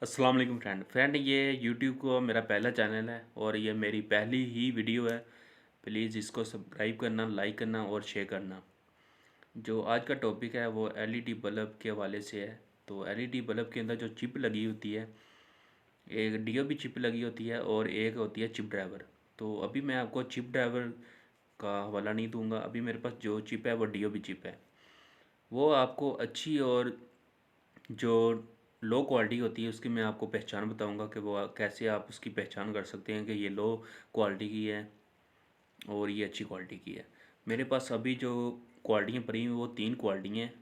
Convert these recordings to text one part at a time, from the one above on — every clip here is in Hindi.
अस्सलाम वालेकुम फ्रेंड ये यूट्यूब को मेरा पहला चैनल है और ये मेरी पहली ही वीडियो है। प्लीज़ इसको सब्सक्राइब करना, लाइक करना और शेयर करना। जो आज का टॉपिक है वो एलईडी बल्ब के हवाले से है। तो एलईडी बल्ब के अंदर जो चिप लगी होती है, एक डीओबी चिप लगी होती है और एक होती है चिप ड्राइवर। तो अभी मैं आपको चिप ड्राइवर का हवाला नहीं दूंगा। अभी मेरे पास जो चिप है वो डीओबी चिप है। वो आपको अच्छी और जो लो क्वालिटी होती है उसकी मैं आपको पहचान बताऊंगा कि वो कैसे आप उसकी पहचान कर सकते हैं कि ये लो क्वालिटी की है और ये अच्छी क्वालिटी की है। मेरे पास अभी जो क्वालिटियाँ पड़ी हैं वो 3 क्वालिटी हैं।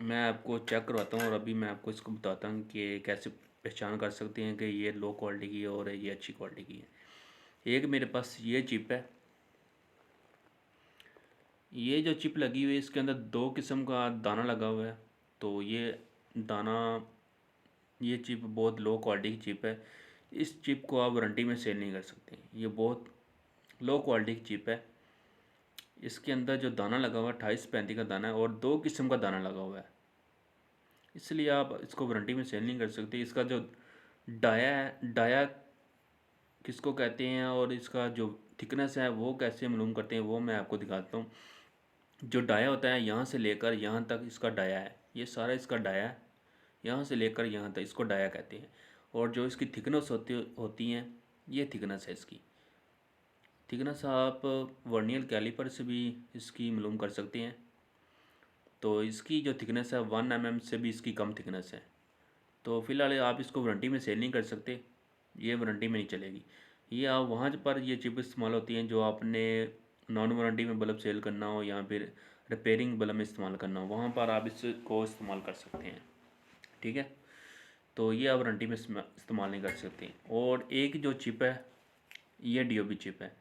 मैं आपको चेक करवाता हूँ और अभी मैं आपको इसको बताता हूँ कि कैसे पहचान कर सकते हैं कि ये लो क्वालिटी की है और ये अच्छी क्वालिटी की है। एक मेरे पास ये चिप है। ये जो चिप लगी हुई है इसके अंदर 2 किस्म का दाना लगा हुआ है। तो ये दाना, ये चिप बहुत लो क्वालिटी की चिप है। इस चिप को आप वारंटी में सेल नहीं कर सकते। ये बहुत लो क्वालिटी की चिप है। इसके अंदर जो दाना लगा हुआ है 28-35 का दाना है और 2 किस्म का दाना लगा हुआ है, इसलिए आप इसको वारंटी में सेल नहीं कर सकते। इसका जो डाया है, डाया किसको कहते हैं और इसका जो थिकनेस है वो कैसे मालूम करते हैं वो मैं आपको दिखाता हूँ। जो डाया होता है यहाँ से लेकर यहाँ तक इसका डाया है, ये सारा इसका डाया है। यहाँ से लेकर यहाँ तक इसको डाया कहते हैं। और जो इसकी थिकनेस होती हैं, ये थिकनेस है इसकी। थिकनेस आप वर्नियर कैलिपर से भी इसकी मालूम कर सकते हैं। तो इसकी जो थिकनेस है 1 mm से भी इसकी कम थिकनेस है। तो फ़िलहाल आप इसको वारंटी में सेल नहीं कर सकते, ये वारंटी में नहीं चलेगी। ये आप वहाँ पर ये चिप इस्तेमाल होती हैं जो आपने नॉन वारंटी में बल्ब सेल करना हो या फिर रिपेयरिंग बल्ब में इस्तेमाल करना हो, वहाँ पर आप इसको इस्तेमाल कर सकते हैं। ठीक है, तो ये आप वारंटी में इस्तेमाल नहीं कर सकते। और एक जो चिप है ये डीओबी चिप है।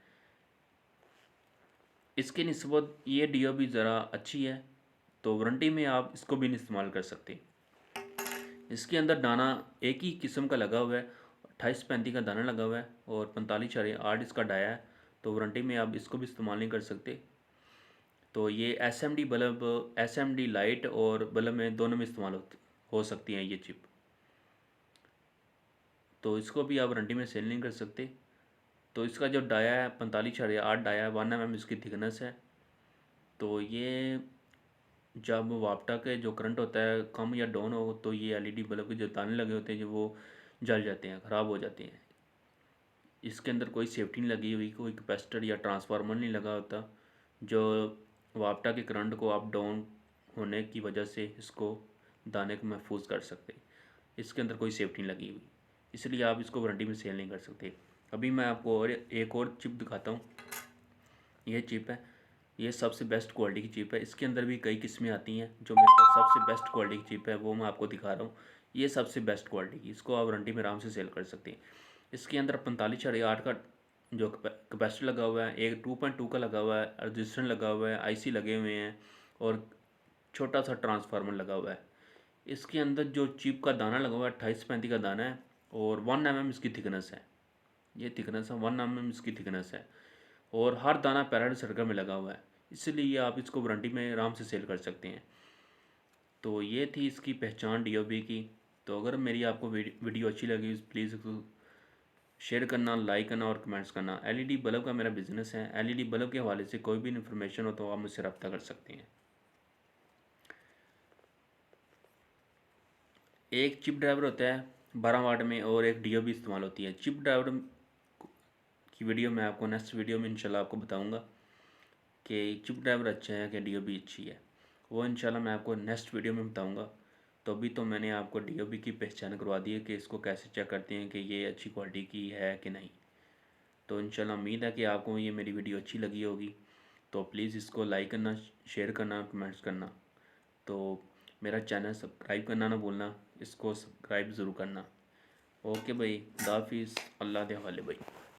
इसके निस्बत ये डीओबी ज़रा अच्छी है, तो वारंटी में आप इसको भी नहीं इस्तेमाल कर सकते। इसके अंदर दाना एक ही किस्म का लगा हुआ है, 28-35 का दाना लगा हुआ है और 45.8 इसका डाया है। तो वारंटी में आप इसको भी इस्तेमाल नहीं कर सकते। तो ये एसएमडी बल्ब, एसएमडी लाइट और बल्ब में दोनों में इस्तेमाल हो सकती हैं ये चिप। तो इसको भी आप वारंटी में सेल नहीं कर सकते। तो इसका जो डाया है 45.8 डाया है, 1 mm इसकी थिकनेस है। तो ये जब वापटा के जो करंट होता है कम या डाउन हो तो ये एलईडी बल्ब के जो ताने लगे होते हैं जो वो जल जाते हैं, ख़राब हो जाते हैं। इसके अंदर कोई सेफ्टी नहीं लगी हुई, कोई कैपेसिटर या ट्रांसफार्मर नहीं लगा होता जो वापटा के करंट को अप डाउन होने की वजह से इसको दाने को महफूज कर सकते। इसके अंदर कोई सेफ्टी नहीं लगी हुई, इसलिए आप इसको वारंटी में सेल नहीं कर सकते। अभी मैं आपको और एक और चिप दिखाता हूँ। ये चिप है, ये सबसे बेस्ट क्वालिटी की चिप है। इसके अंदर भी कई किस्में आती हैं, जो मेरे पास सबसे बेस्ट क्वालिटी की चिप है वो मैं आपको दिखा रहा हूँ। ये सबसे बेस्ट क्वालिटी की, इसको आप वारंटी में आराम से सेल कर सकते हैं। इसके अंदर 45.8 का जो कैपेसिटर लगा हुआ है, एक 2.2 का लगा हुआ है, रजिस्टर लगा हुआ है, आईसी लगे हुए हैं और छोटा सा ट्रांसफार्मर लगा हुआ है। इसके अंदर जो चिप का दाना लगा हुआ है 28-35 का दाना है और 1 mm इसकी थिकनेस है। ये थिकनेस है 1 mm इसकी थिकनेस है और हर दाना पैरेलल सर्किट में लगा हुआ है, इसलिए आप इसको वारंटी में आराम से सेल कर सकते हैं। तो ये थी इसकी पहचान डीओबी की। तो अगर मेरी आपको वीडियो अच्छी लगी प्लीज़ शेयर करना, लाइक करना और कमेंट्स करना। एलईडी बल्ब का मेरा बिज़नेस है। एलईडी बल्ब के हवाले से कोई भी इन्फॉर्मेशन हो तो आप मुझसे रब्ता कर सकते हैं। एक चिप ड्राइवर होता है 12 वाट में और एक डीओबी इस्तेमाल होती है। चिप ड्राइवर की वीडियो मैं आपको नेक्स्ट वीडियो में इंशाल्लाह आपको बताऊंगा कि चिप ड्राइवर अच्छा है कि डीओबी अच्छी है। वो इंशाल्लाह मैं आपको नेक्स्ट वीडियो में बताऊंगा। तो अभी तो मैंने आपको डीओबी की पहचान करवा दी है कि इसको कैसे चेक करते हैं कि ये अच्छी क्वालिटी की है कि नहीं। तो इंशाल्लाह उम्मीद है कि आपको ये मेरी वीडियो अच्छी लगी होगी। तो प्लीज़ इसको लाइक करना, शेयर करना, कमेंट्स करना। तो मेरा चैनल सब्सक्राइब करना ना भूलना, इसको सब्सक्राइब ज़रूर करना। ओके भाई, खुदा हाफिज़, अल्लाह के हवाले भाई।